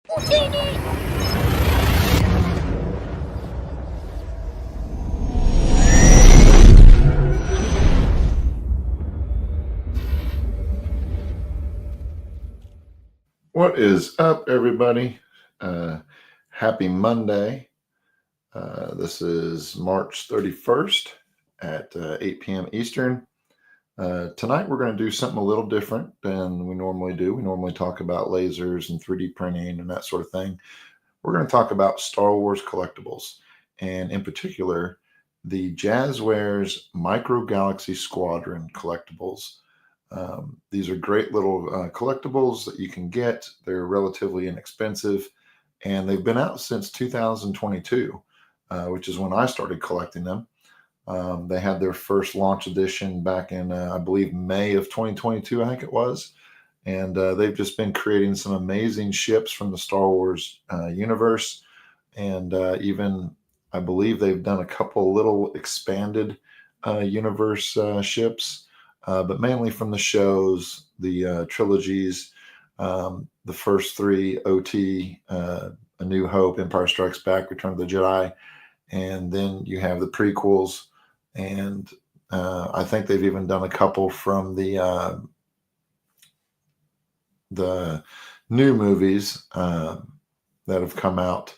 What is up, everybody? Happy Monday. This is March 31st at 8 p.m. Eastern. Tonight, we're going to do something a little different than we normally do. We normally talk about lasers and 3D printing and that sort of thing. We're going to talk about Star Wars collectibles, and in particular, the Jazwares Micro Galaxy Squadron collectibles. These are great little collectibles that you can get. They're relatively inexpensive, and they've been out since 2022, which is when I started collecting them. They had their first launch edition back in, I believe, May of 2022, I think it was. And they've just been creating some amazing ships from the Star Wars universe. And even, I believe they've done a couple little expanded universe ships. But mainly from the shows, the trilogies, the first three, OT, A New Hope, Empire Strikes Back, Return of the Jedi, and then you have the prequels, and I think they've even done a couple from the new movies that have come out,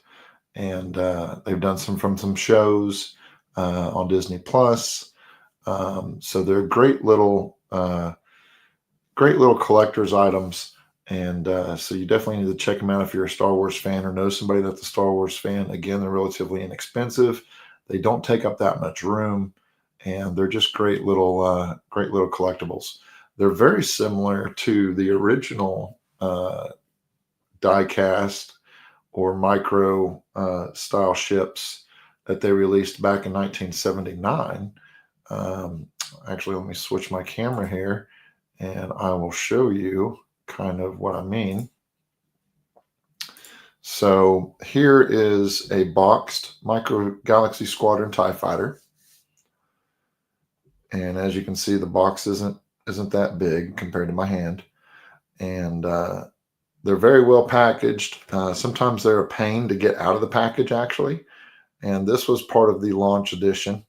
and they've done some from some shows on Disney Plus. So they're great little collector's items, and so you definitely need to check them out if you're a Star Wars fan or know somebody that's a Star Wars fan. Again, they're relatively inexpensive. They don't take up that much room, and they're just great little collectibles. They're very similar to the original die-cast or micro style ships that they released back in 1979. Actually, let me switch my camera here, and I will show you kind of what I mean. So here is a boxed Micro Galaxy Squadron TIE Fighter. And as you can see, the box isn't that big compared to my hand. And they're very well packaged. Sometimes they're a pain to get out of the package, actually. And this was part of the launch edition.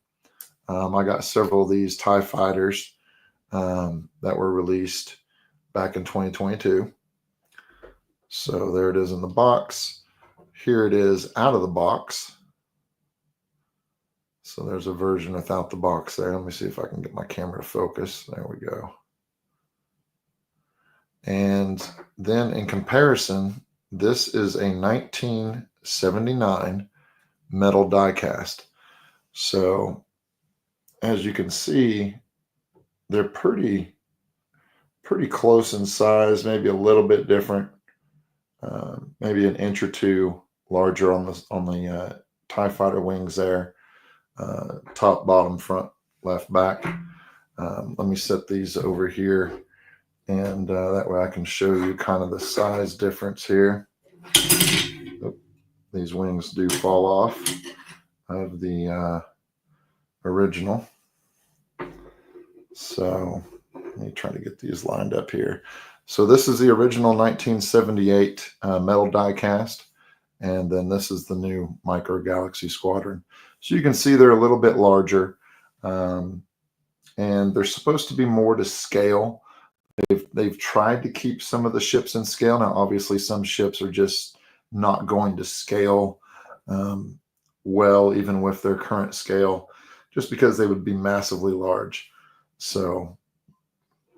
I got several of these TIE Fighters that were released back in 2022. So there it is in the box. Here it is out of the box. So there's a version without the box there. Let me see if I can get my camera to focus. There we go. And then in comparison, this is a 1979 metal die cast. So as you can see, they're pretty close in size, maybe a little bit different, maybe an inch or two larger on the TIE Fighter wings there, top, bottom, front, left, back. Let me set these over here, and that way I can show you kind of the size difference here. Oh, these wings do fall off of the original. So let me try to get these lined up here. So this is the original 1978 metal die cast, and then this is the new Micro Galaxy Squadron. So you can see they're a little bit larger, and they're supposed to be more to scale. They've tried to keep some of the ships in scale. Now, obviously, some ships are just not going to scale well, even with their current scale, just because they would be massively large. So,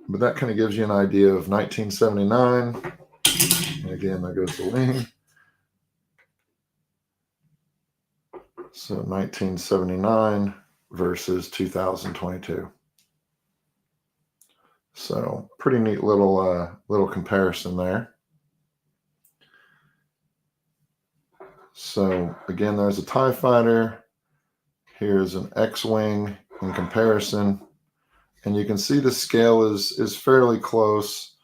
but that kind of gives you an idea of 1979. And again, there goes the wing. So 1979 versus 2022. So pretty neat little comparison there. So again, there's a TIE Fighter. Here's an X-Wing in comparison. And you can see the scale is fairly close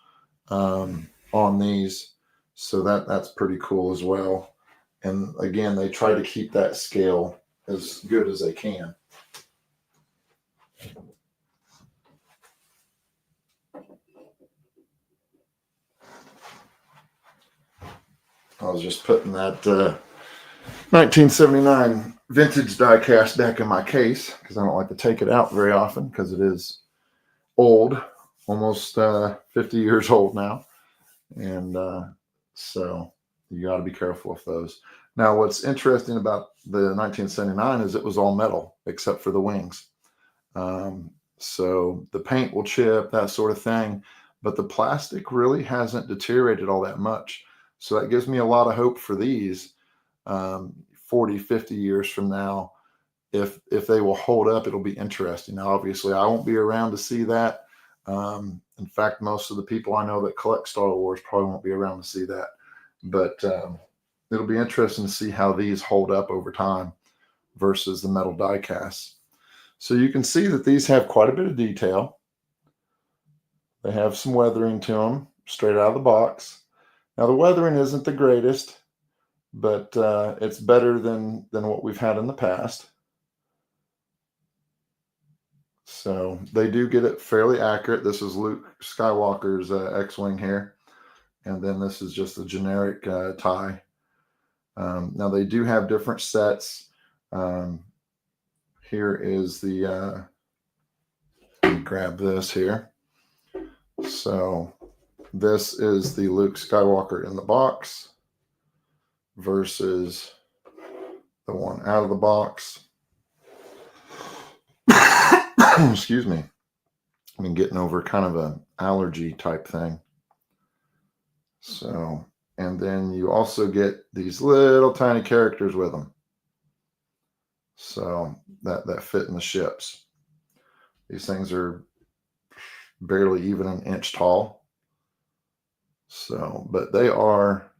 on these. So that's pretty cool as well. And again, they try to keep that scale as good as they can. I was just putting that 1979 vintage die-cast deck in my case because I don't like to take it out very often because it is old, almost 50 years old now. And so you got to be careful with those. Now, what's interesting about the 1979 is it was all metal except for the wings. So the paint will chip, that sort of thing, but the plastic really hasn't deteriorated all that much. So that gives me a lot of hope for these 40, 50 years from now. If they will hold up, it'll be interesting. Now, obviously, I won't be around to see that. In fact, most of the people I know that collect Star Wars probably won't be around to see that. But it'll be interesting to see how these hold up over time versus the metal die casts. So you can see that these have quite a bit of detail. They have some weathering to them straight out of the box. Now, the weathering isn't the greatest, but it's better than what we've had in the past. So they do get it fairly accurate. This is Luke Skywalker's X-Wing here. And then this is just a generic tie. Now they do have different sets. Here is the, let me grab this here. So this is the Luke Skywalker in the box versus the one out of the box. Excuse me. I've been getting over kind of an allergy type thing. So, and then you also get these little tiny characters with them. So that fit in the ships. These things are barely even an inch tall. So, but they are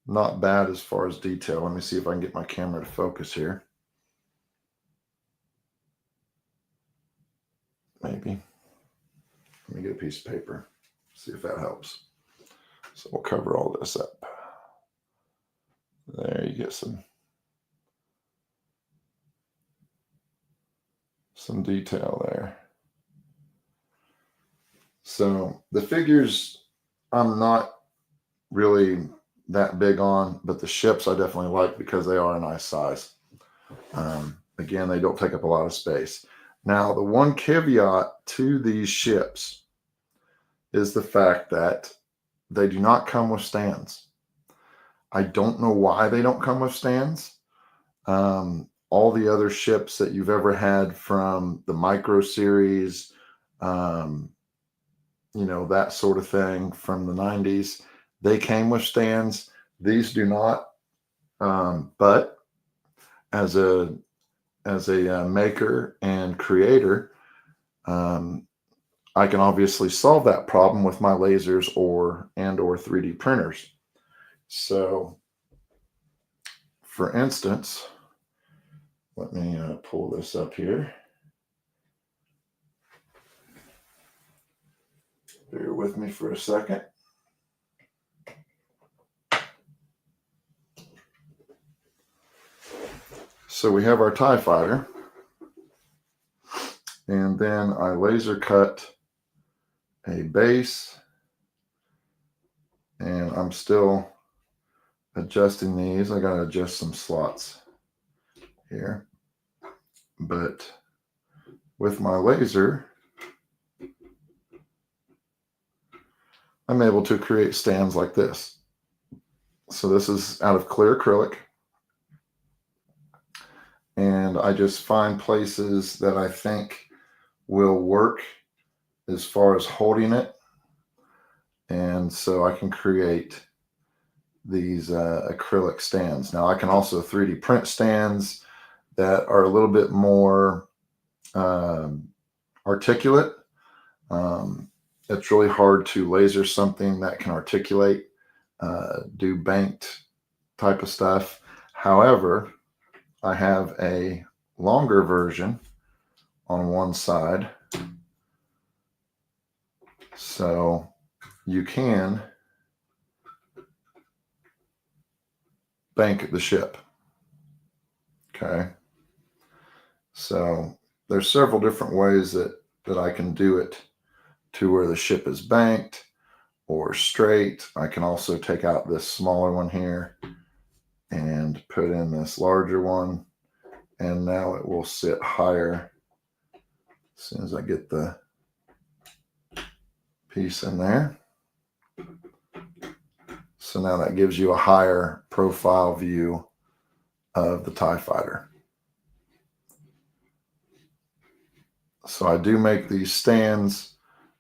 not bad as far as detail. Let me see if I can get my camera to focus here. Maybe. Let me get a piece of paper, see if that helps. So we'll cover all this up. There, you get some detail there. So the figures I'm not really that big on, but the ships I definitely like because they are a nice size. Again, they don't take up a lot of space. Now, the one caveat to these ships is the fact that they do not come with stands. I don't know why they don't come with stands. All the other ships that you've ever had from the Micro series, you know, that sort of thing from the 90s, they came with stands. These do not. But as a maker and creator, I can obviously solve that problem with my lasers or 3D printers. So, for instance, let me pull this up here. Bear with me for a second. So we have our TIE fighter, and then I laser cut a base, and I'm still adjusting these. I got to adjust some slots here, but with my laser, I'm able to create stands like this. So this is out of clear acrylic. And I just find places that I think will work as far as holding it. And so I can create these acrylic stands. Now I can also 3D print stands that are a little bit more articulate. It's really hard to laser something that can articulate, do banked type of stuff. However, I have a longer version on one side, so you can bank the ship. Okay, so there's several different ways that I can do it to where the ship is banked, or straight. I can also take out this smaller one here and put in this larger one, and now it will sit higher as soon as I get the piece in there. So now that gives you a higher profile view of the TIE Fighter. So I do make these stands.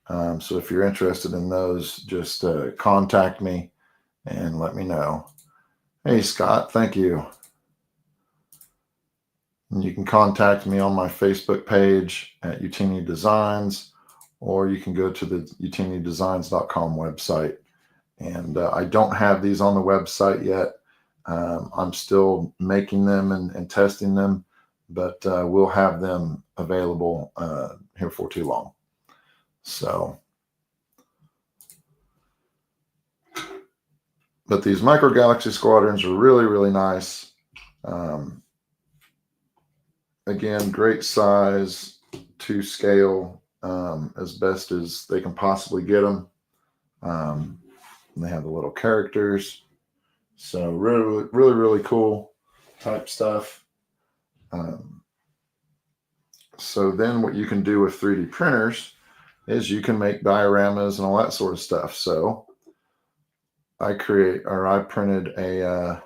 So if you're interested in those, just contact me and let me know. Hey, Scott, thank you. And you can contact me on my Facebook page at Utini Designs, or you can go to the utinidesigns.com website. And I don't have these on the website yet. I'm still making them and testing them, but we'll have them available here for too long. So, but these micro galaxy squadrons are really, really nice. Again, great size to scale as best as they can possibly get them. And they have the little characters. So really, really, really cool type stuff. So then what you can do with 3D printers is you can make dioramas and all that sort of stuff. So I printed a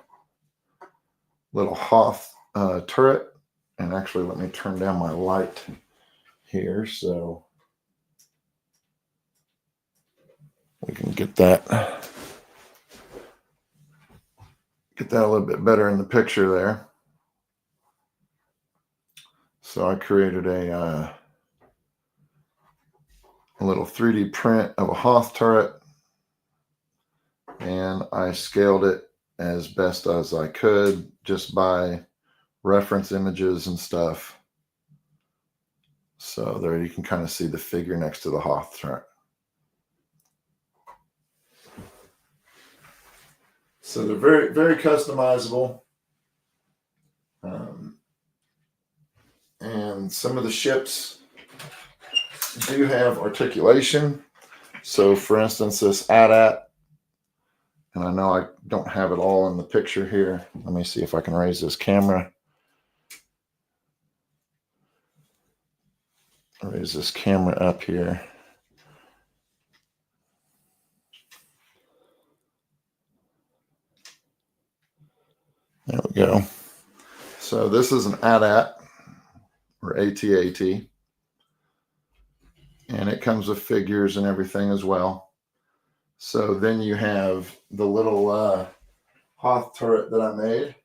little Hoth turret. And actually, let me turn down my light here so we can get that a little bit better in the picture there. So I created a little 3D print of a Hoth turret, and I scaled it as best as I could just by reference images and stuff. So there you can kind of see the figure next to the Hoth turret. So they're very, very customizable. And some of the ships do have articulation. So for instance, this AT-AT, and I know I don't have it all in the picture here. Let me see if I can raise this camera. Raise this camera up here. There we go. So this is an AT-AT, or AT-AT, and it comes with figures and everything as well. So then you have the little Hoth turret that I made,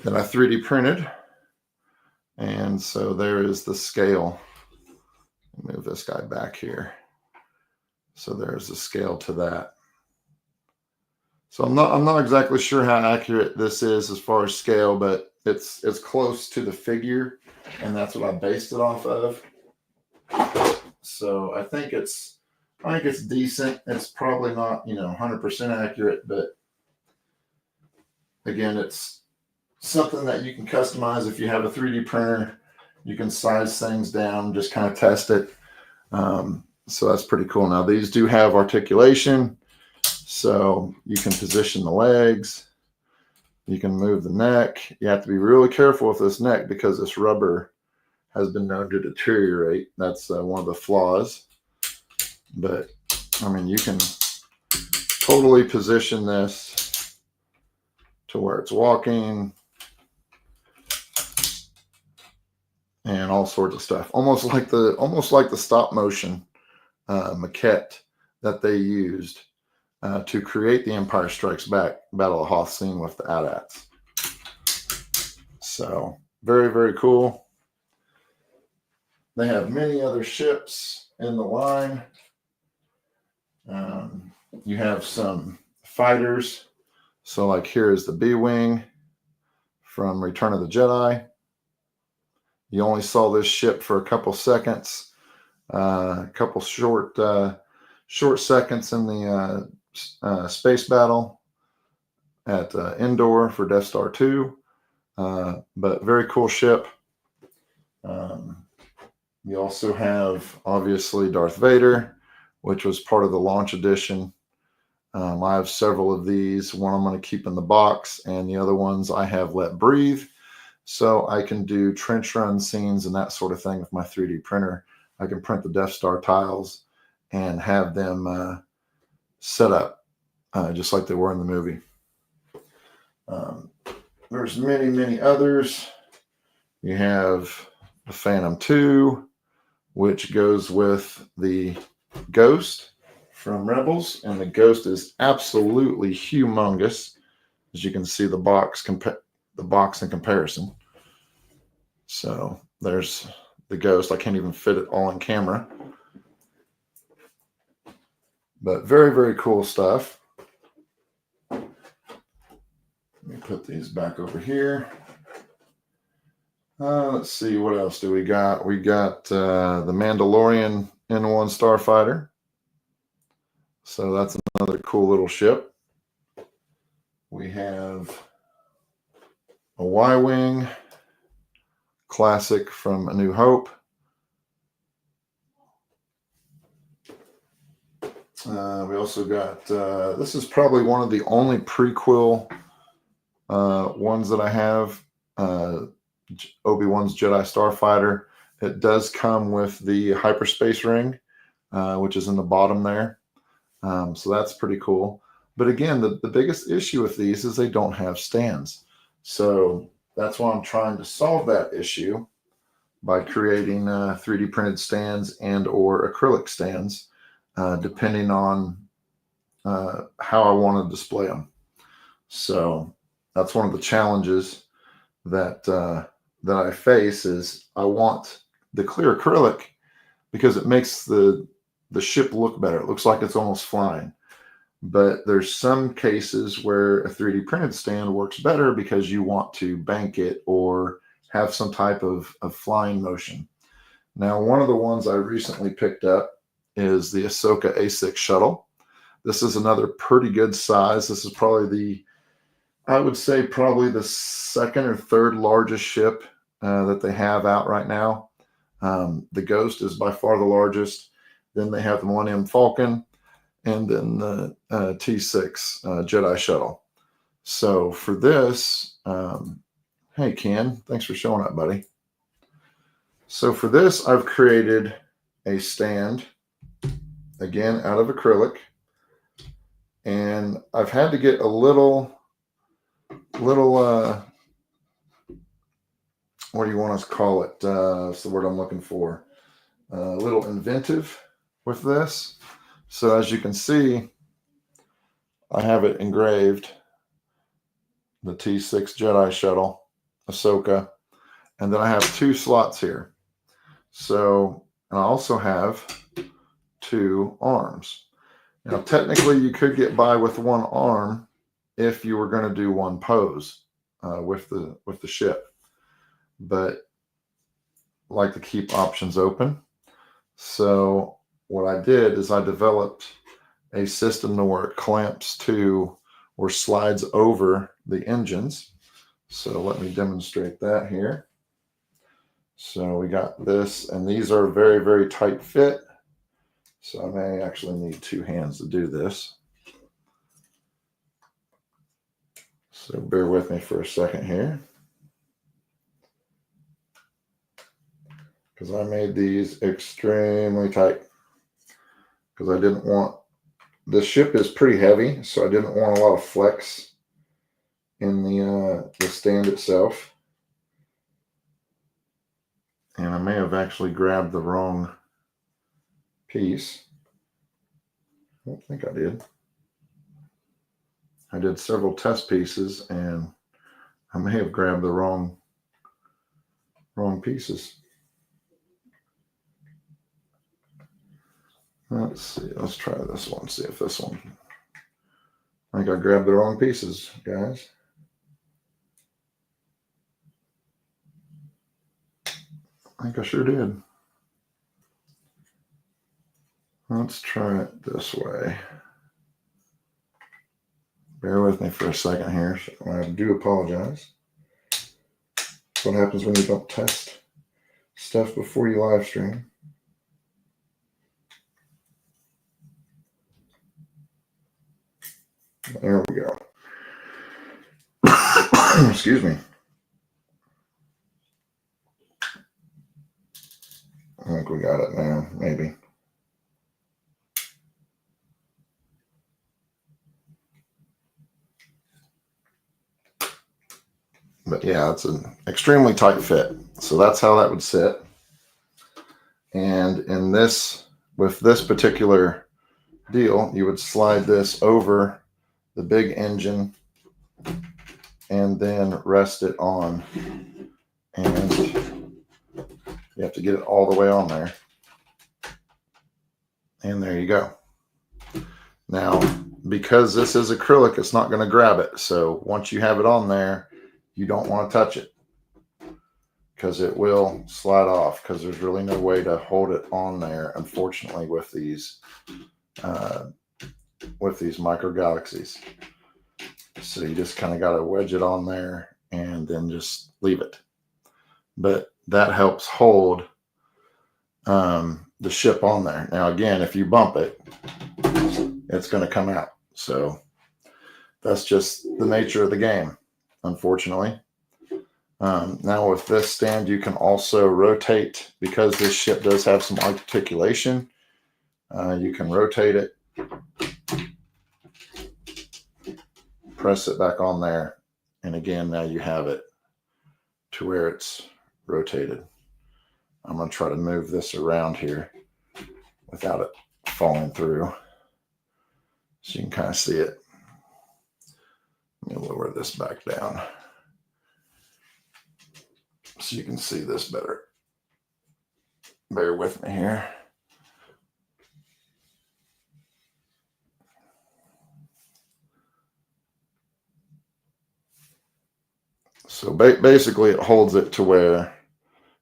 that I 3D printed. And so there is the scale. Move this guy back here. So there's the scale to that. So I'm not exactly sure how accurate this is as far as scale, but it's close to the figure, and that's what I based it off of. So I think it's decent. It's probably not 100% accurate, but again, it's something that you can customize. If you have a 3D printer, you can size things down, just kind of test it. So that's pretty cool. Now these do have articulation, so you can position the legs, you can move the neck. You have to be really careful with this neck because this rubber has been known to deteriorate. That's one of the flaws. But I mean, you can totally position this to where it's walking and all sorts of stuff. Almost like the stop motion maquette that they used to create the Empire Strikes Back Battle of Hoth scene with the AT-ATs. So very, very cool. They have many other ships in the line. You have some fighters. So like here is the B-Wing from Return of the Jedi. You only saw this ship for a couple seconds, a couple short seconds in the space battle at Endor for Death Star 2. But very cool ship. You also have, obviously, Darth Vader which was part of the launch edition. I have several of these. One I'm going to keep in the box, and the other ones I have let breathe, so I can do trench run scenes and that sort of thing with my 3D printer. I can print the Death Star tiles and have them set up just like they were in the movie. There's many, many others. You have the Phantom 2, which goes with the Ghost from Rebels, and the Ghost is absolutely humongous. As you can see, the box in comparison. So there's the Ghost. I can't even fit it all on camera, but very, very cool stuff. Let me put these back over here. Let's see, what else do we got? We got the Mandalorian N1 Starfighter. So that's another cool little ship. We have a Y-Wing classic from A New Hope. We also got, this is probably one of the only prequel ones that I have. Obi-Wan's Jedi Starfighter. It does come with the hyperspace ring, which is in the bottom there. So that's pretty cool. But again, the biggest issue with these is they don't have stands. So that's why I'm trying to solve that issue by creating 3D printed stands and or acrylic stands, depending on how I want to display them. So that's one of the challenges that I face is I want the clear acrylic because it makes the ship look better. It looks like it's almost flying. But there's some cases where a 3D printed stand works better because you want to bank it or have some type of flying motion. Now, one of the ones I recently picked up is the Ahsoka A6 shuttle. This is another pretty good size. This is probably I would say probably the second or third largest ship that they have out right now. The Ghost is by far the largest. Then they have the Millennium Falcon, and then the T6 Jedi Shuttle. So for this, hey Ken, thanks for showing up, buddy. So for this, I've created a stand, again, out of acrylic. And I've had to get a little what do you want us to call it? That's the word I'm looking for. A little inventive with this. So as you can see, I have it engraved, the T6 Jedi Shuttle, Ahsoka, and then I have 2 slots here. So, and I also have 2 arms. Now, technically, you could get by with 1 arm if you were going to do 1 pose with the ship, but I like to keep options open. So what I did is I developed a system to where it clamps to or slides over the engines. So let me demonstrate that here. So we got this, and these are very, very tight fit. So I may actually need 2 hands to do this. So bear with me for a second here, because I made these extremely tight because I didn't want, the ship is pretty heavy, so I didn't want a lot of flex in the stand itself. And I may have actually grabbed the wrong piece. I don't think I did. I did several test pieces and I may have grabbed the wrong pieces. Let's see. Let's try this one. See if this one. I think I grabbed the wrong pieces, guys. I think I sure did. Let's try it this way. Bear with me for a second here. I do apologize. That's what happens when you don't test stuff before you live stream. There we go. Excuse me. I think we got it now, maybe. But yeah, it's an extremely tight fit. So that's how that would sit. And in this, with this particular deal, you would slide this over the big engine and then rest it on. And you have to get it all the way on there. And there you go. Now, because this is acrylic, it's not going to grab it. So once you have it on there, you don't want to touch it because it will slide off, because there's really no way to hold it on there, unfortunately, with these micro galaxies. So you just kind of got to wedge it on there and then just leave it. But that helps hold the ship on there. Now, again, if you bump it, it's going to come out. So that's just the nature of the game, unfortunately. Now with this stand, you can also rotate, because this ship does have some articulation. You can rotate it, press it back on there, and again, now you have it to where it's rotated. I'm going to try to move this around here without it falling through, so you can kind of see it. Let me lower this back down so you can see this better. Bear with me here. So basically it holds it to where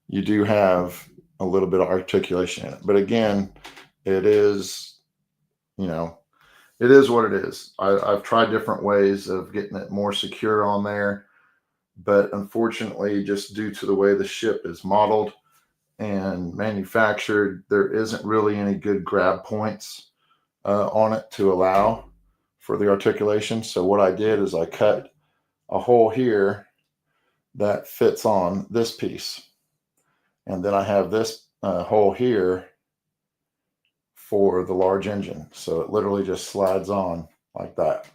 you do have a little bit of articulation in it. But again, it is, it is what it is. I've tried different ways of getting it more secure on there, but unfortunately, just due to the way the ship is modeled and manufactured, there isn't really any good grab points on it to allow for the articulation. So what I did is I cut a hole here that fits on this piece. And then I have this hole here for the large engine. So it literally just slides on like that.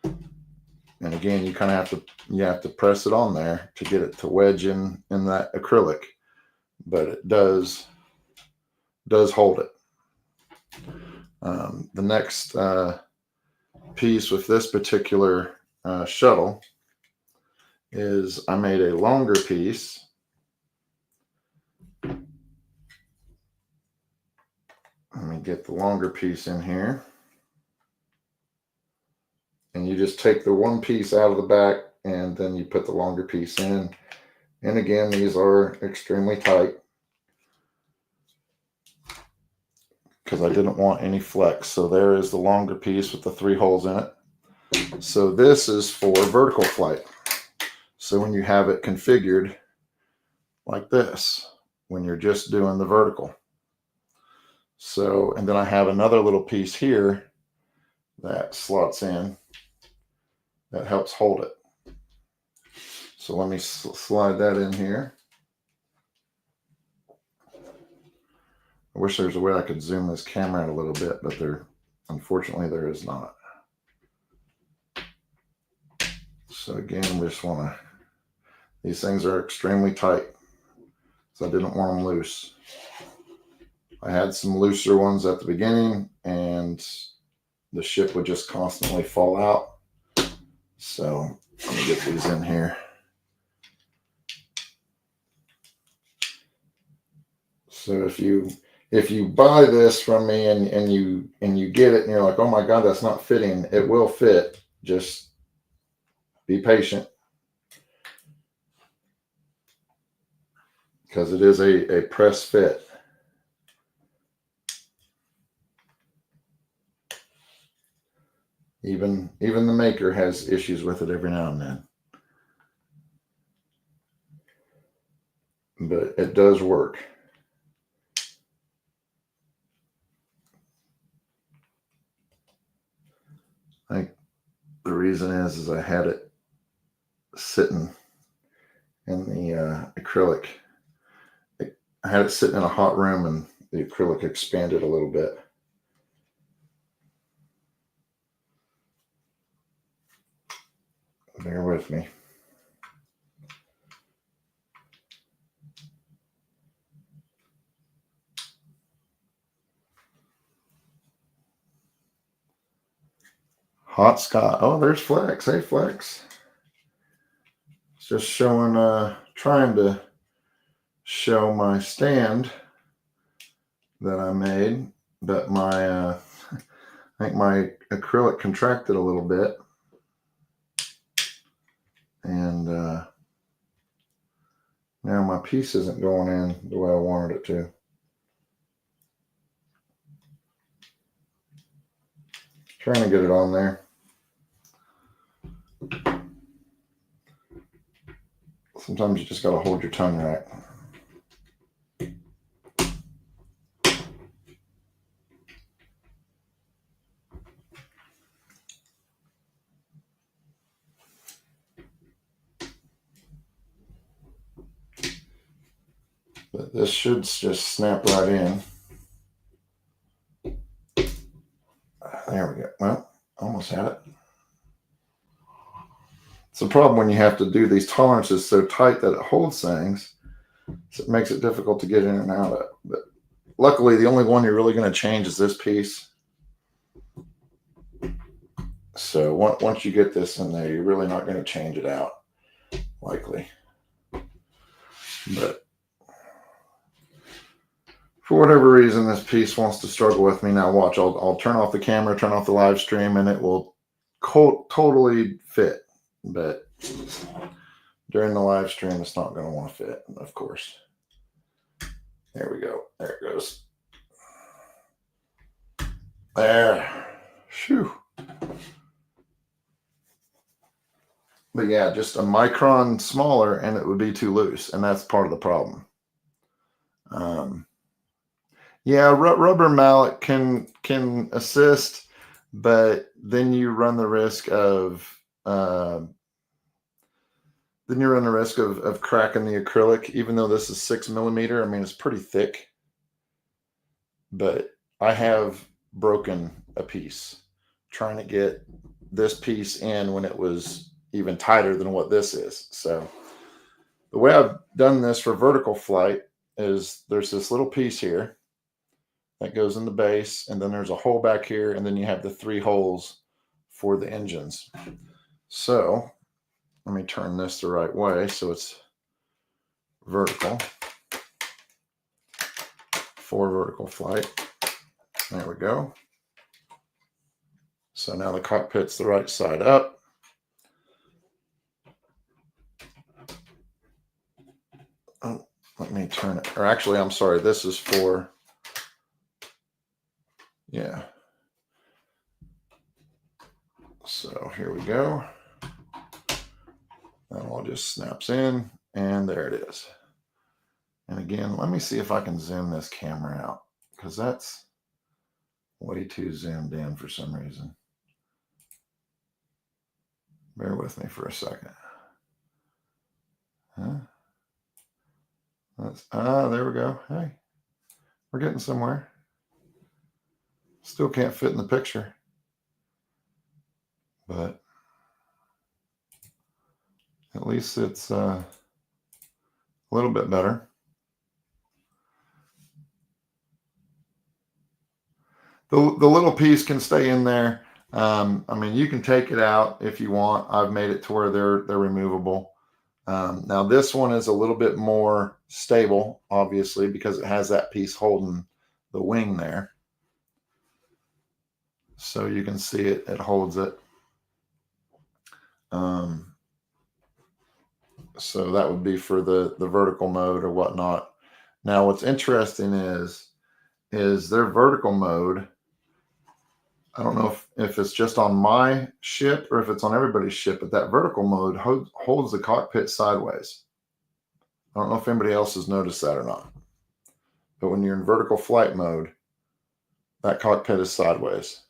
And again, you kind of have to press it on there to get it to wedge in that acrylic, but it does hold it. The next piece with this particular shuttle is I made a longer piece. Let me get the longer piece in here. And you just take the one piece out of the back and then you put the longer piece in. And again, these are extremely tight because I didn't want any flex. So there is the longer piece with the 3 holes in it. So this is for vertical flight. So when you have it configured like this, when you're just doing the vertical. So, and then I have another little piece here that slots in that helps hold it. So let me slide that in here. I wish there's a way I could zoom this camera out a little bit, but unfortunately there is not. So again, we just want to, these things are extremely tight, so I didn't want them loose. I had some looser ones at the beginning and the ship would just constantly fall out. So let me get these in here. So if you buy this from me and you get it and you're like, oh my God, that's not fitting, it will fit. Just be patient, because it is a press fit. Even the maker has issues with it every now and then. But it does work. reason is I had it sitting in the acrylic. I had it sitting in a hot room and the acrylic expanded a little bit. Bear with me. Hot Scott. Oh, there's Flex. Hey, Flex. It's just showing, trying to show my stand that I made, but my, I think my acrylic contracted a little bit. And now my piece isn't going in the way I wanted it to. Trying to get it on there. Sometimes you just got to hold your tongue right. But this should just snap right in. There we go. Well, almost had it. It's a problem when you have to do these tolerances so tight that it holds things. So it makes it difficult to get in and out of. But luckily, the only one you're really going to change is this piece. So once you get this in there, you're really not going to change it out, likely. But for whatever reason, this piece wants to struggle with me. Now watch, I'll turn off the camera, turn off the live stream, and it will totally fit. But during the live stream, it's not going to want to fit, of course. There we go. There it goes. There. Phew. But yeah, just a micron smaller and it would be too loose. And that's part of the problem. Yeah, rubber mallet can assist, but then you run the risk of cracking the acrylic, even though this is 6 millimeter. I mean, it's pretty thick, but I have broken a piece trying to get this piece in when it was even tighter than what this is. So the way I've done this for vertical flight is there's this little piece here that goes in the base, and then there's a hole back here, and then you have the 3 holes for the engines. So let me turn this the right way so it's vertical for vertical flight. There we go. So now the cockpit's the right side up. Oh, let me turn it. Or actually, I'm sorry. This is for, yeah. So here we go. That all just snaps in, and there it is. And again, let me see if I can zoom this camera out, because that's way too zoomed in for some reason. Bear with me for a second. Huh? There we go. Hey, we're getting somewhere. Still can't fit in the picture, but at least it's a little bit better. The little piece can stay in there. I mean, you can take it out if you want. I've made it to where they're removable. Now this one is a little bit more stable, obviously, because it has that piece holding the wing there. So you can see it holds it. So that would be for the vertical mode or whatnot. Now what's interesting is their vertical mode. I don't know if it's just on my ship or if it's on everybody's ship, but that vertical mode holds the cockpit sideways. I don't know if anybody else has noticed that or not. But when you're in vertical flight mode, that cockpit is sideways.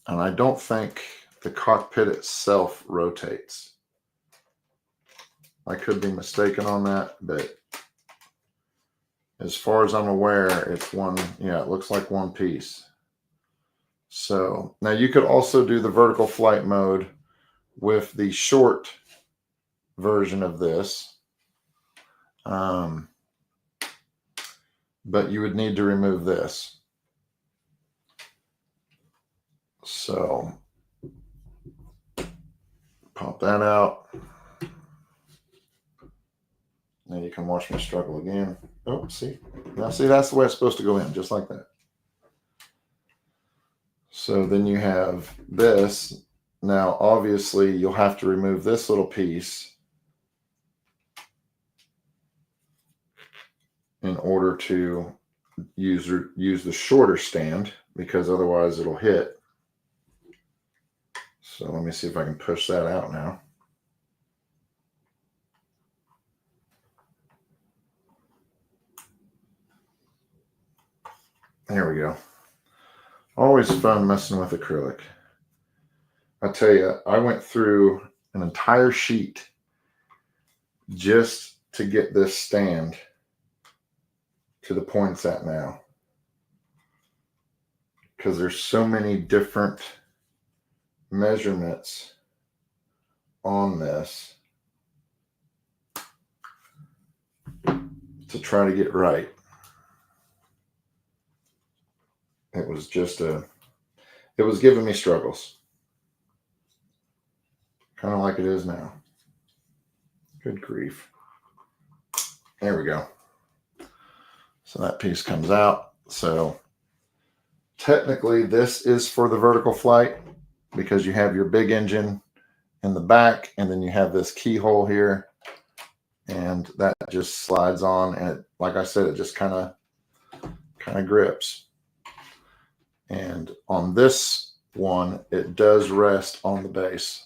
And I don't think the cockpit itself rotates. I could be mistaken on that, but as far as I'm aware, it's one, yeah, it looks like one piece. So now you could also do the vertical flight mode with the short version of this. But you would need to remove this. So pop that out. Now you can watch me struggle again. Oh, see? Now see, that's the way it's supposed to go in, just like that. So then you have this. Now, obviously, you'll have to remove this little piece in order to use the shorter stand, because otherwise it'll hit. So let me see if I can push that out now. There we go. Always fun messing with acrylic. I tell you, I went through an entire sheet just to get this stand to the point it's at now, because there's so many different measurements on this to try to get right. It was just it was giving me struggles, kind of like it is now. Good grief. There we go. So that piece comes out. So technically this is for the vertical flight, because you have your big engine in the back, and then you have this keyhole here, and that just slides on, and like I said, it just kind of grips. And on this one, it does rest on the base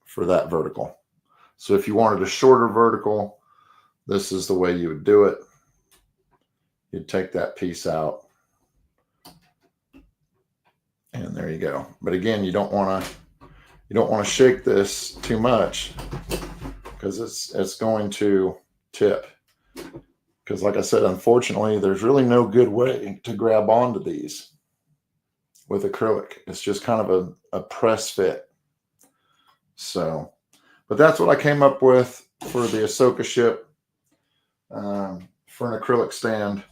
for that vertical. So if you wanted a shorter vertical, this is the way you would do it. You'd take that piece out, and there you go. But again, you don't want to shake this too much, because it's going to tip. Because like I said, unfortunately, there's really no good way to grab onto these with acrylic. It's just kind of a press fit. So, but that's what I came up with for the Ahsoka ship, for an acrylic stand.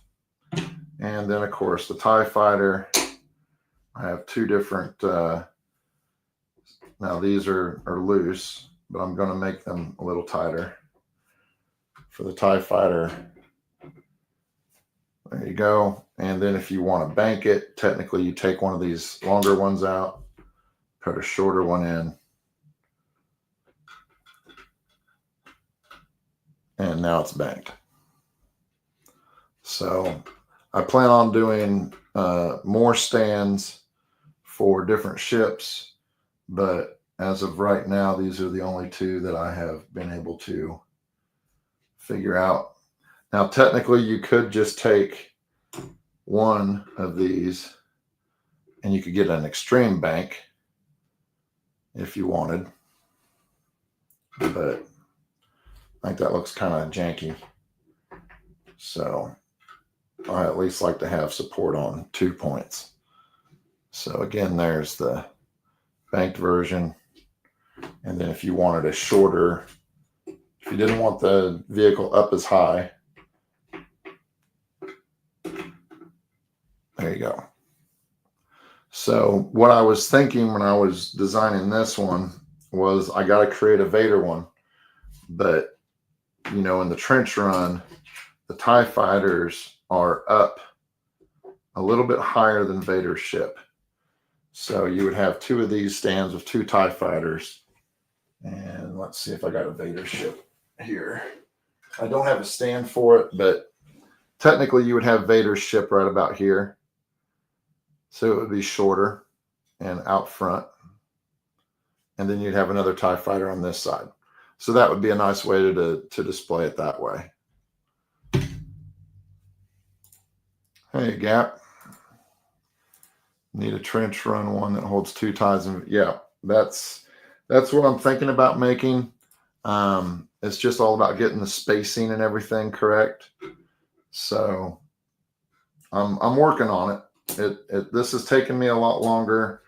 And then, of course, the TIE Fighter. I have two different, now these are loose, but I'm going to make them a little tighter. For the TIE Fighter, there you go. And then if you want to bank it, technically you take one of these longer ones out, put a shorter one in, and now it's banked. So I plan on doing more stands for different ships, but as of right now, these are the only two that I have been able to figure out. Now, technically, you could just take one of these and you could get an extreme bank if you wanted, but I think that looks kind of janky. So I at least like to have support on 2 points. So again, there's the banked version. And then if you wanted a shorter, if you didn't want the vehicle up as high, there you go. So what I was thinking when I was designing this one was I got to create a Vader one. But, you know, in the trench run, the TIE Fighters are up a little bit higher than Vader's ship. So you would have two of these stands with two TIE Fighters. And let's see if I got a Vader ship here. I don't have a stand for it, but technically you would have Vader's ship right about here. So it would be shorter and out front. And then you'd have another TIE Fighter on this side. So that would be a nice way to display it that way. Hey, Gap. Need a trench run one that holds 2 ties. And yeah, that's what I'm thinking about making. It's just all about getting the spacing and everything correct. So I'm working on it. This has taken me a lot longer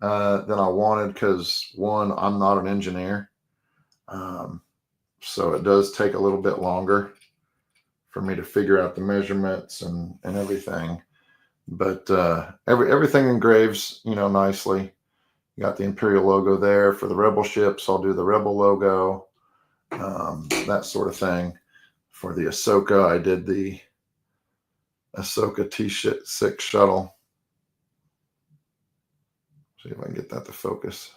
than I wanted because, one, I'm not an engineer. So it does take a little bit longer for me to figure out the measurements and everything. But everything engraves, nicely. You got the Imperial logo there for the Rebel ships. I'll do the Rebel logo, that sort of thing. For the Ahsoka, I did the Ahsoka T6 shuttle. See if I can get that to focus.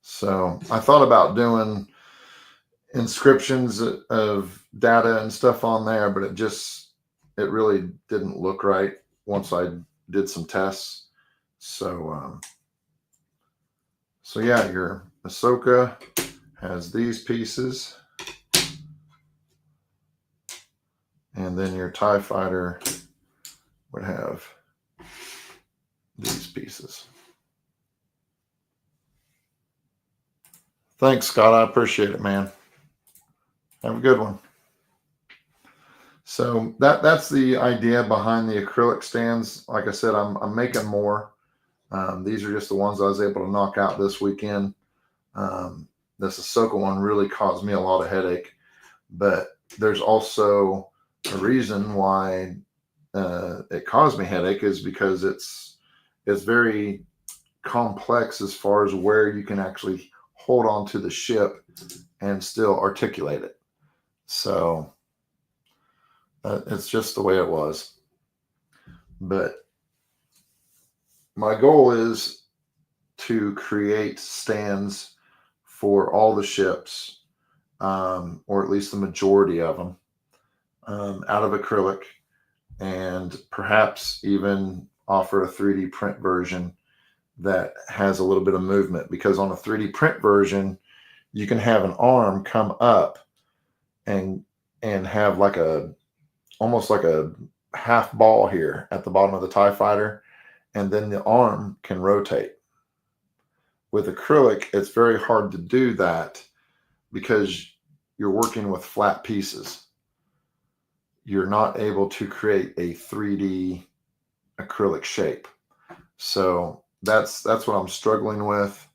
So I thought about doing inscriptions of data and stuff on there, but it really didn't look right once I did some tests. So yeah, your Ahsoka has these pieces, and then your TIE fighter would have these pieces. Thanks, Scott. I appreciate it, man. Have a good one. So that's the idea behind the acrylic stands. Like I said, I'm making more. These are just the ones I was able to knock out this weekend. This Ahsoka one really caused me a lot of headache, but there's also a reason why it caused me headache is because it's very complex as far as where you can actually hold on to the ship and still articulate it. So it's just the way it was. But my goal is to create stands for all the ships, or at least the majority of them, out of acrylic, and perhaps even offer a 3D print version that has a little bit of movement, because on a 3D print version, you can have an arm come up and have almost like a half ball here at the bottom of the TIE fighter, and then the arm can rotate. With acrylic, it's very hard to do that because you're working with flat pieces. You're not able to create a 3D acrylic shape. So that's what I'm struggling with,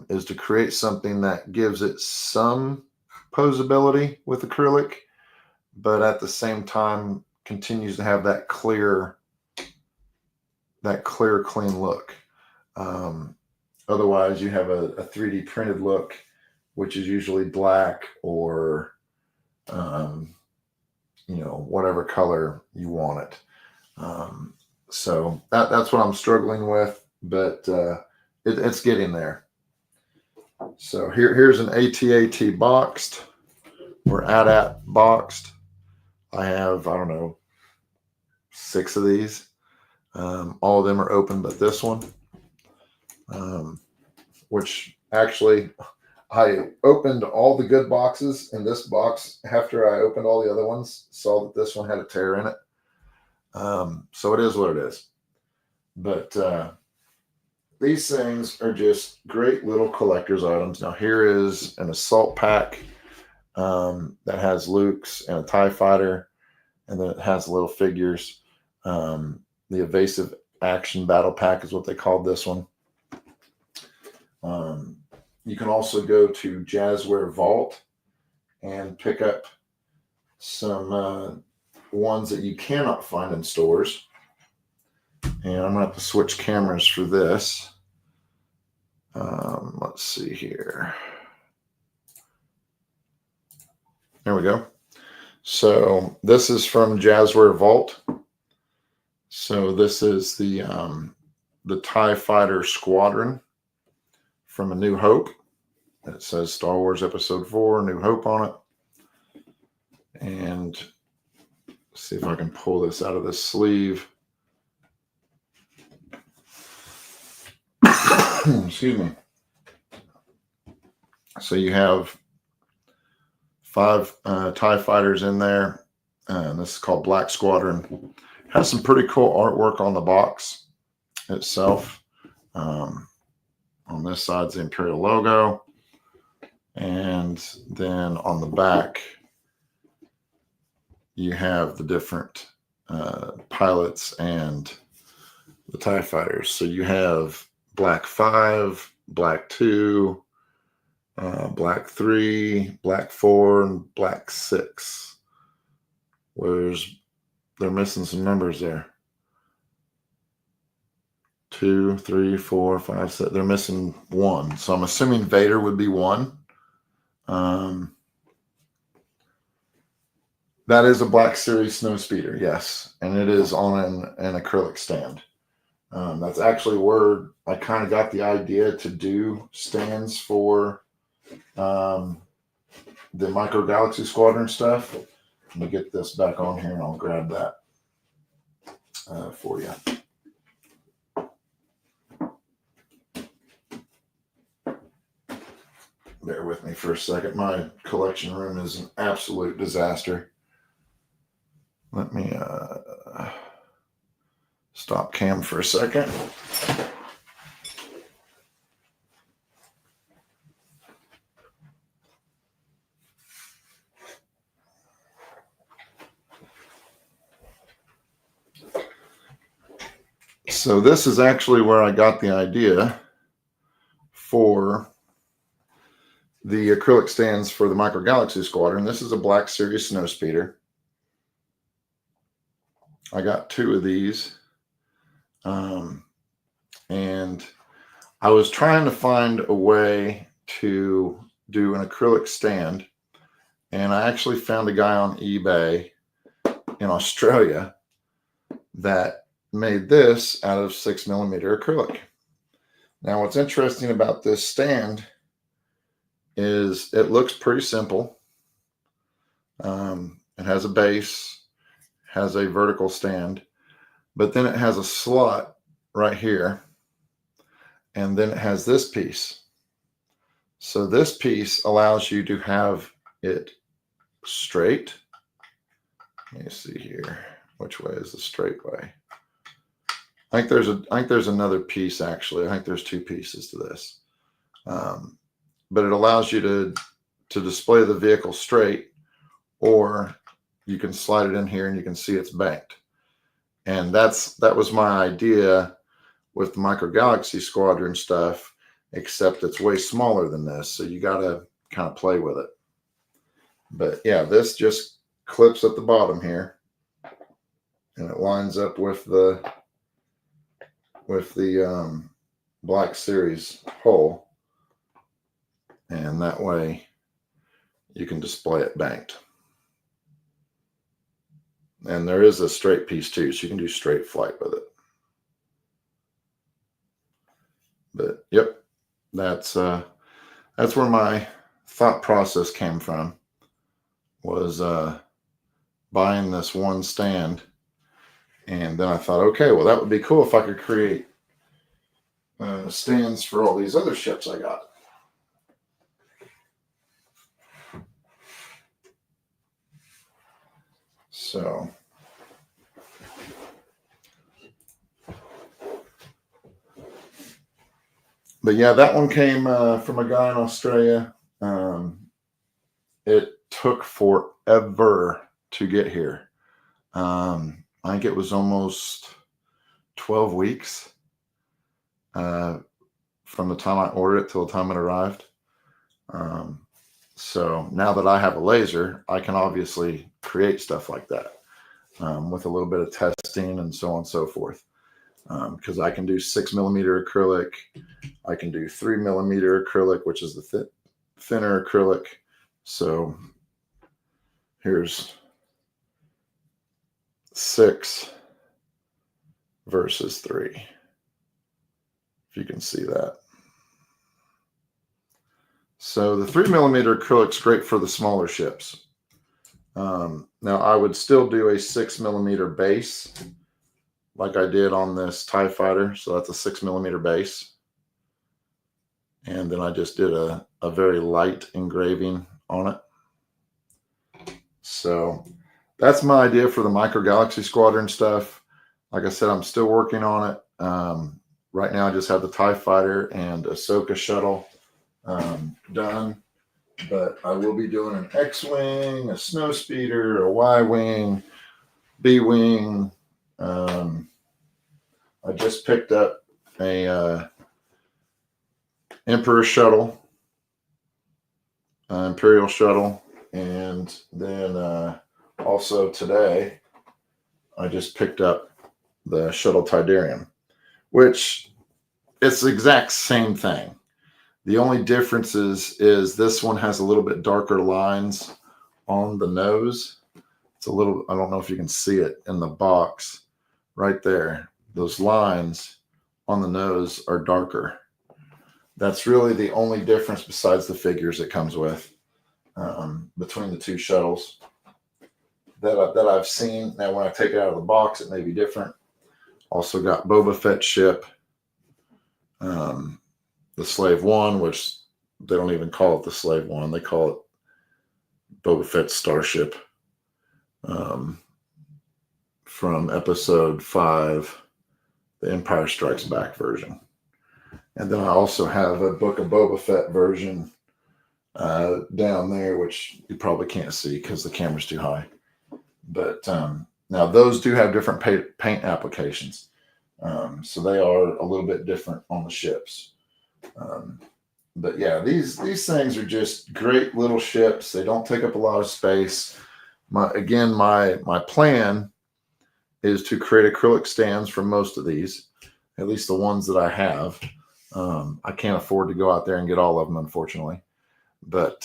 is to create something that gives it some posability with acrylic, but at the same time continues to have that clear, clean look. Otherwise, you have a 3D printed look, which is usually black or, whatever color you want it. So that's what I'm struggling with, but it's getting there. So here's an AT-AT boxed, or AT-AT boxed. I have, 6 of these. All of them are open, but this one, which actually I opened all the good boxes, and this box, after I opened all the other ones, saw that this one had a tear in it. So it is what it is. But these things are just great little collector's items. Now here is an assault pack that has Luke's and a TIE fighter, and then it has little figures. The evasive action battle pack is what they called this one. You can also go to Jazwares Vault and pick up some ones that you cannot find in stores. And I'm going to have to switch cameras for this. Let's see here. There we go. So this is from Jazwares Vault. So this is the TIE Fighter Squadron from A New Hope. It says Star Wars Episode 4, New Hope on it. And see if I can pull this out of the sleeve. Excuse me. So you have 5 TIE fighters in there. And this is called Black Squadron. Has some pretty cool artwork on the box. itself. On this side's the Imperial logo. And then on the back, you have the different pilots and the TIE fighters. So you have Black 5, Black 2, Black 3, Black 4, and Black 6. Whereas they're missing some numbers there. 2, 3, 4, 5, 6. They're missing 1. So I'm assuming Vader would be 1. That is a Black Series Snowspeeder, yes. And it is on an acrylic stand. That's actually where I kind of got the idea to do stands for the Micro Galaxy Squadron stuff. Let me get this back on here and I'll grab that for you. Bear with me for a second. My collection room is an absolute disaster. Let me stop cam for a second. So this is actually where I got the idea for the acrylic stands for the Micro Galaxy Squadron. This is a Black Series Snowspeeder. I got 2 of these. And I was trying to find a way to do an acrylic stand. And I actually found a guy on eBay in Australia that made this out of 6mm acrylic. Now, what's interesting about this stand is it looks pretty simple. It has a base, has a vertical stand, but then it has a slot right here, and then it has this piece. So this piece allows you to have it straight. Let me see here. Which way is the straight way? I think there's another piece actually. I think there's 2 pieces to this. But it allows you to display the vehicle straight, or you can slide it in here and you can see it's banked. And that was my idea with the Micro Galaxy Squadron stuff, except it's way smaller than this. So you got to kind of play with it. But yeah, this just clips at the bottom here, and it lines up with the Black Series hole. And that way you can display it banked. And there is a straight piece too, so you can do straight flight with it. But yep, that's where my thought process came from, was buying this one stand. And then I thought, okay, well, that would be cool if I could create stands for all these other ships I got. So, but yeah, that one came from a guy in Australia. It took forever to get here. I think it was almost 12 weeks from the time I ordered it till the time it arrived. So now that I have a laser, I can obviously create stuff like that with a little bit of testing and so on and so forth. Because I can do 6mm acrylic, I can do 3mm acrylic, which is the thinner acrylic. So here's 6 versus 3, if you can see that. So the 3mm acrylic's great for the smaller ships. Now I would still do a 6mm base like I did on this TIE fighter. So that's a 6mm base. And then I just did a very light engraving on it. So that's my idea for the Micro Galaxy Squadron stuff. Like I said, I'm still working on it. Right now, I just have the TIE Fighter and Ahsoka shuttle done. But I will be doing an X-Wing, a Snowspeeder, a Y-Wing, B-Wing. I just picked up a Emperor shuttle, Imperial shuttle, and then also today I just picked up the shuttle Tidarium, which it's the exact same thing. The only difference is this one has a little bit darker lines on the nose. It's a little, I don't know if you can see it in the box right there. Those lines on the nose are darker. That's really the only difference besides the figures it comes with between the two shuttles that I've seen. Now, when I take it out of the box, it may be different. Also got Boba Fett ship, the Slave One, which they don't even call it the Slave One. They call it Boba Fett Starship from Episode 5, the Empire Strikes Back version. And then I also have a Book of Boba Fett version down there, which you probably can't see because the camera's too high. But now those do have different paint applications. So they are a little bit different on the ships. But yeah, these things are just great little ships. They don't take up a lot of space. My plan is to create acrylic stands for most of these, at least the ones that I have. I can't afford to go out there and get all of them, unfortunately. But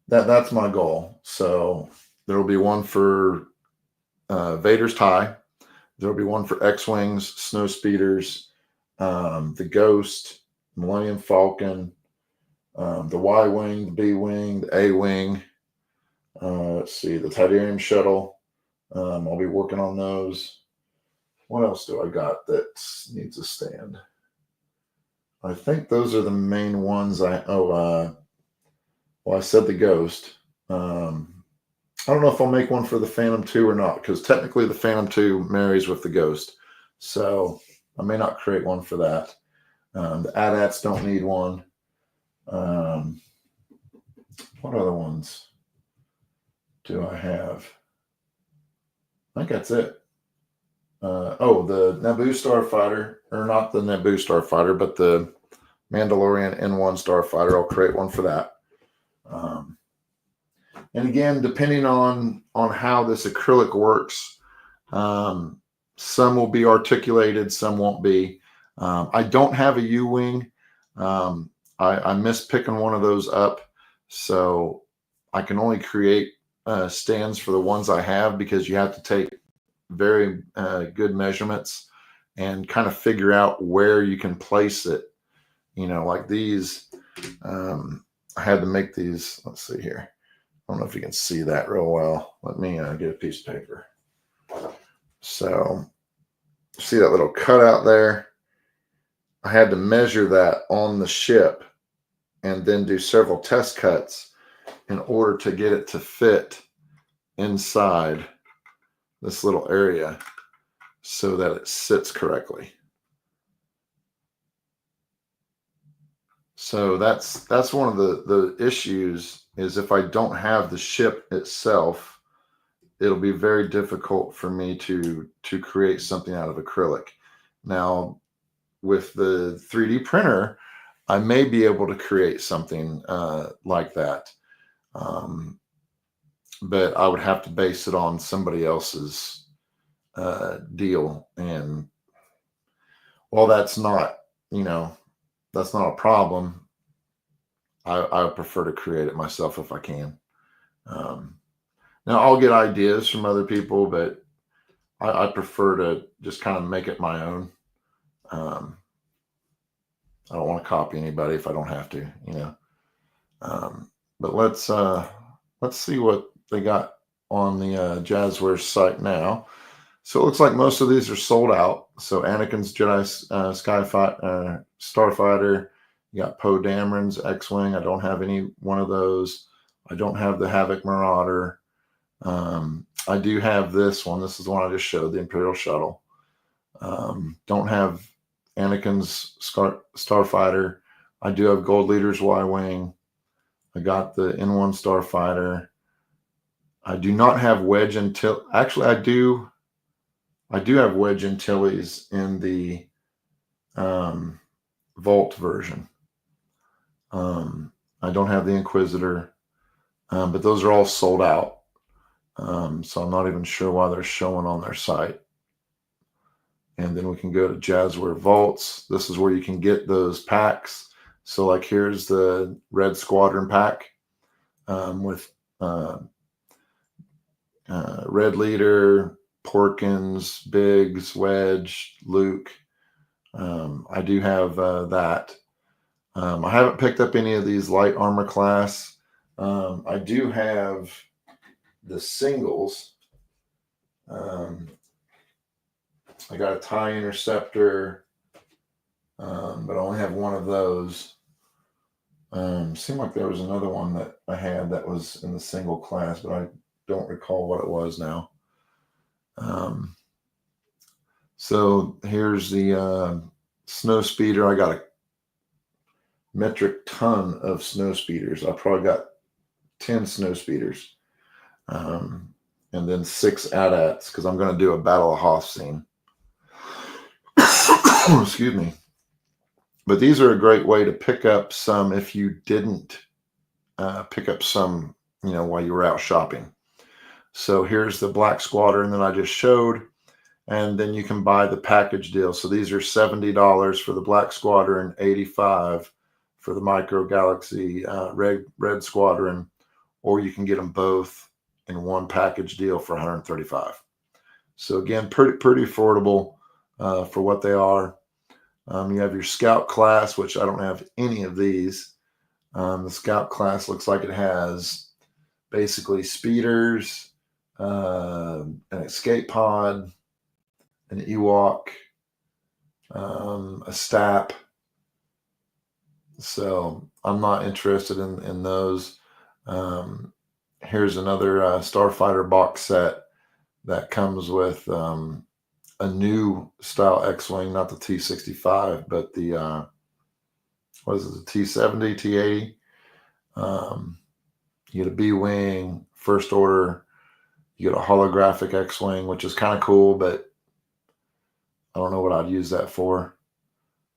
that's my goal. So there will be one for Vader's TIE. There will be one for X-Wings, Snow Speeders, the Ghost, Millennium Falcon, the Y-Wing, the B-Wing, the A-Wing. Let's see, the Tidarium shuttle. I'll be working on those. What else do I got that needs a stand? I think those are the main ones. Well, I said the Ghost. I don't know if I'll make one for the Phantom 2 or not, because technically the Phantom 2 marries with the Ghost. So I may not create one for that. The AT-ATs don't need one. What other ones do I have? I think that's it. The Naboo Starfighter, or not the Naboo Starfighter, but the Mandalorian N1 Starfighter. I'll create one for that. And again, depending on how this acrylic works, some will be articulated, some won't be. I don't have a U-wing. I missed picking one of those up, so I can only create stands for the ones I have, because you have to take very good measurements and kind of figure out where you can place it. Like these, I had to make these. Let's see here. I don't know if you can see that real well. Let me get a piece of paper. So, see that little cutout there? I had to measure that on the ship and then do several test cuts in order to get it to fit inside this little area so that it sits correctly. So that's one of the issues, is if I don't have the ship itself, it'll be very difficult for me to create something out of acrylic. Now, with the 3D printer, I may be able to create something like that. But I would have to base it on somebody else's deal. And while that's not a problem, I would prefer to create it myself if I can. Now, I'll get ideas from other people, but I prefer to just kind of make it my own. I don't want to copy anybody if I don't have to, But let's see what they got on the Jazwares site now. So it looks like most of these are sold out. So Anakin's Jedi Starfighter. You got Poe Dameron's X-Wing. I don't have any one of those. I don't have the Havoc Marauder. I do have this one. This is the one I just showed, the Imperial Shuttle. Don't have Anakin's Starfighter. I do have Gold Leader's Y-Wing. I got the N1 Starfighter. I do not have Wedge Antilles. Actually, I do have Wedge Antilles in the Vault version. I don't have the Inquisitor, but those are all sold out. So I'm not even sure why they're showing on their site. And then we can go to Jazwares Vaults. This is where you can get those packs. So like here's the Red Squadron pack with Red Leader, Porkins, Biggs, Wedge, Luke. I do have that. I haven't picked up any of these light armor class. I do have the singles. I got a TIE Interceptor, but I only have one of those. Seemed like there was another one that I had that was in the single class, but I don't recall what it was now. So here's the snow speeder. I got a metric ton of snow speeders. I probably got 10 snow speeders, and then 6 AT-ATs because I'm going to do a Battle of Hoth scene. Excuse me. But these are a great way to pick up some if you didn't pick up some, while you were out shopping. So here's the Black Squadron that I just showed, and then you can buy the package deal. So these are $70 for the Black Squadron, $85 for the Micro Galaxy Red Squadron, or you can get them both in one package deal for $135. So again, pretty affordable for what they are. You have your Scout class, which I don't have any of these. The Scout class looks like it has basically speeders, an escape pod, an Ewok, a Stap. So I'm not interested in those. Here's another Starfighter box set that comes with a new style X-Wing, not the T65, but the, what is it, the T70, T80. You get a B-Wing, First Order. You get a holographic X-Wing, which is kind of cool, but I don't know what I'd use that for.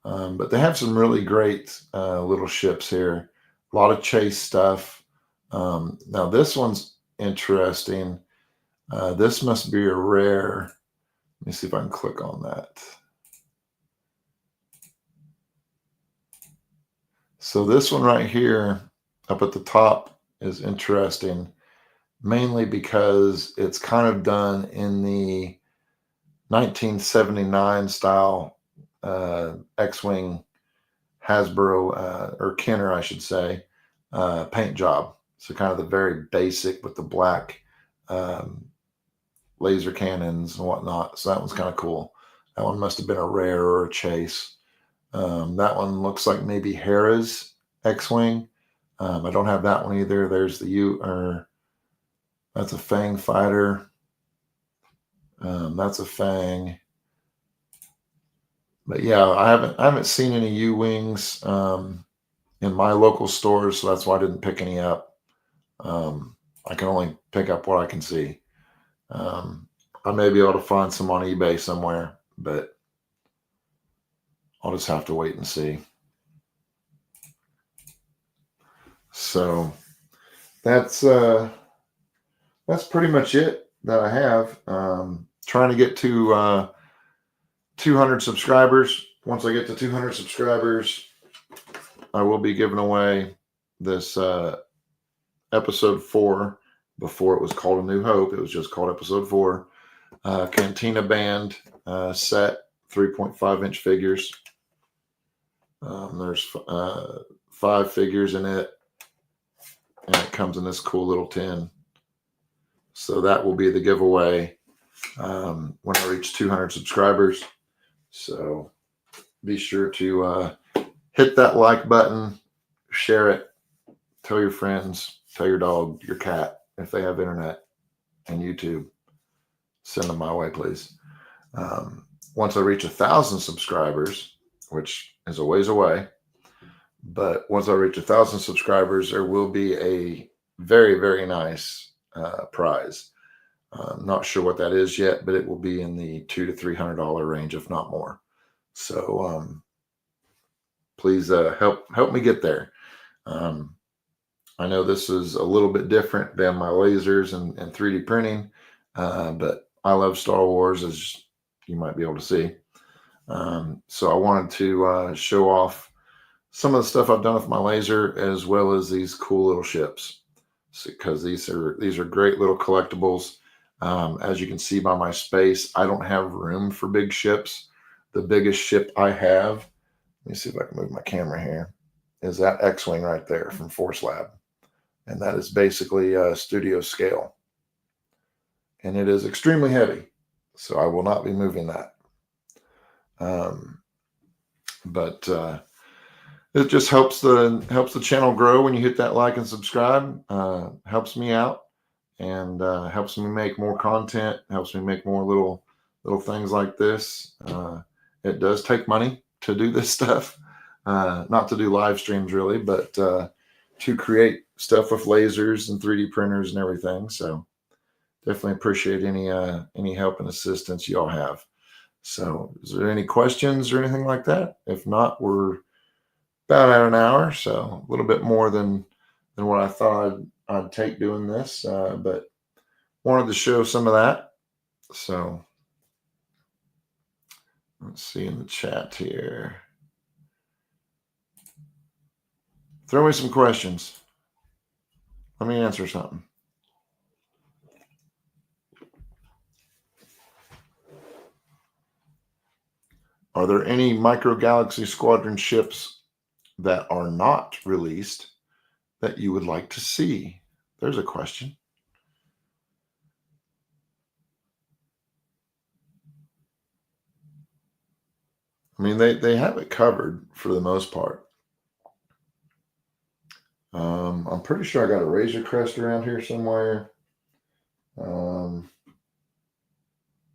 But they have some really great little ships here. A lot of chase stuff. Now this one's interesting. This must be a rare. Let me see if I can click on that. So this one right here up at the top is interesting, mainly because it's kind of done in the 1979 style X-Wing Hasbro, or Kenner, I should say, paint job. So kind of the very basic with the black laser cannons and whatnot. So that one's kind of cool. That one must have been a rare or a chase. That one looks like maybe Hera's X-Wing. I don't have that one either. There's the that's a Fang fighter. That's a Fang. But yeah, I haven't seen any U-Wings in my local stores, so that's why I didn't pick any up. I can only pick up what I can see. I may be able to find some on eBay somewhere, but I'll just have to wait and see. So that's pretty much it that I have. Trying to get to 200 subscribers. Once I get to 200 subscribers, I will be giving away this episode 4. Before it was called A New Hope, it was just called episode 4. Cantina Band set, 3.5-inch figures. There's 5 figures in it, and it comes in this cool little tin. So that will be the giveaway when I reach 200 subscribers. So be sure to hit that like button, share it, tell your friends, tell your dog, your cat, if they have internet and YouTube. send them my way, please. Once I reach 1,000 subscribers, which is a ways away, but once I reach 1,000 subscribers, there will be a very, very nice prize. Not sure what that is yet, but it will be in the $200 to $300 range, if not more. So please help me get there. I know this is a little bit different than my lasers and 3D printing, but I love Star Wars, as you might be able to see. So I wanted to show off some of the stuff I've done with my laser, as well as these cool little ships, because these are great little collectibles. As you can see by my space, I don't have room for big ships. The biggest ship I have, let me see if I can move my camera here, is that X-Wing right there from Force Lab. And that is basically studio scale. And it is extremely heavy, so I will not be moving that. But it just helps the channel grow when you hit that like and subscribe. Helps me out, and helps me make more content. Helps me make more little things like this. It does take money to do this stuff, not to do live streams really, but to create stuff with lasers and 3D printers and everything. So definitely appreciate any help and assistance y'all have. So is there any questions or anything like that? If not, we're about at an hour, so a little bit more than what I thought I'd take doing this, but wanted to show some of that. So let's see in the chat here. Throw me some questions. Let me answer something. Are there any Micro Galaxy Squadron ships that are not released that you would like to see? There's a question. I mean, they have it covered for the most part. I'm pretty sure I got a Razor Crest around here somewhere.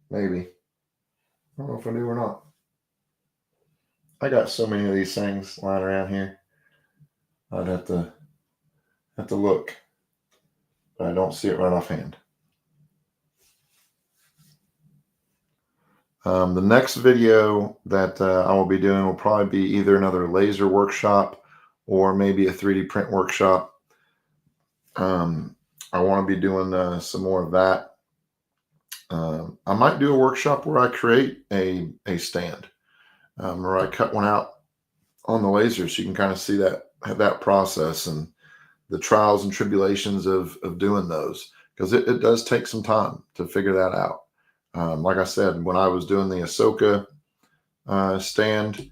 Maybe. I don't know if I do or not. I got so many of these things lying around here. I'd have to look, but I don't see it right offhand. The next video that I will be doing will probably be either another laser workshop or maybe a 3D print workshop. I want to be doing some more of that. I might do a workshop where I create a stand, where I cut one out on the laser, so you can kind of see that process and the trials and tribulations of doing those, because it does take some time to figure that out. Like I said, when I was doing the Ahsoka stand,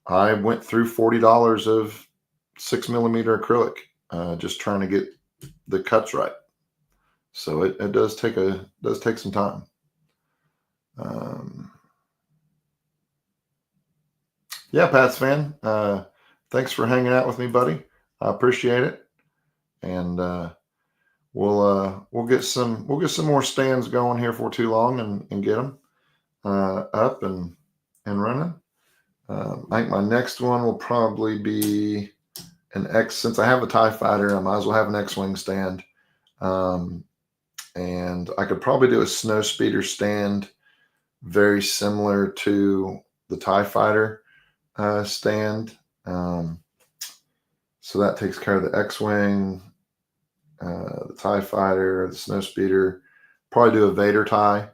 I went through $40 of 6mm acrylic, just trying to get the cuts right. So it does take some time. Yeah, Pat's fan. Thanks for hanging out with me, buddy. I appreciate it. And we'll get some more stands going here for too long and get them up and running. I think my next one will probably be an X. Since I have a TIE fighter, I might as well have an X-Wing stand. And I could probably do a snow speeder stand very similar to the TIE fighter stand. So that takes care of the X-Wing, the TIE fighter, the snow speeder. Probably do a Vader TIE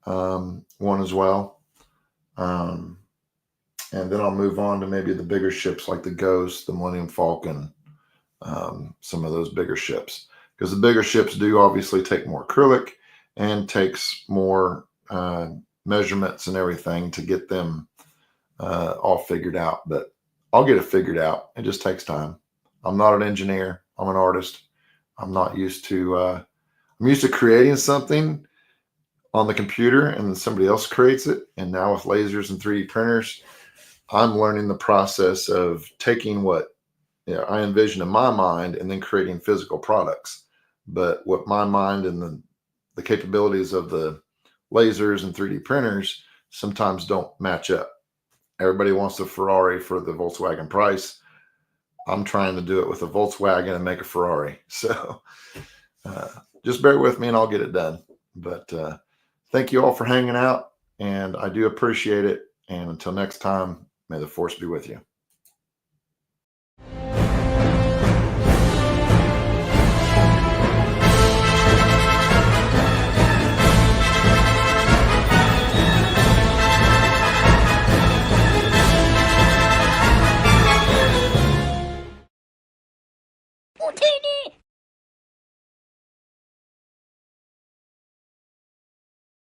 one as well. And then I'll move on to maybe the bigger ships like the Ghost, the Millennium Falcon, some of those bigger ships. Because the bigger ships do obviously take more acrylic and takes more measurements and everything to get them all figured out. But I'll get it figured out. It just takes time. I'm not an engineer. I'm an artist. I'm not used to, I'm used to creating something on the computer and then somebody else creates it. And now with lasers and 3D printers, I'm learning the process of taking what I envision in my mind and then creating physical products. But what my mind and the capabilities of the lasers and 3D printers sometimes don't match up. Everybody wants the Ferrari for the Volkswagen price. I'm trying to do it with a Volkswagen and make a Ferrari. So just bear with me and I'll get it done. But thank you all for hanging out, and I do appreciate it. And until next time, may the force be with you.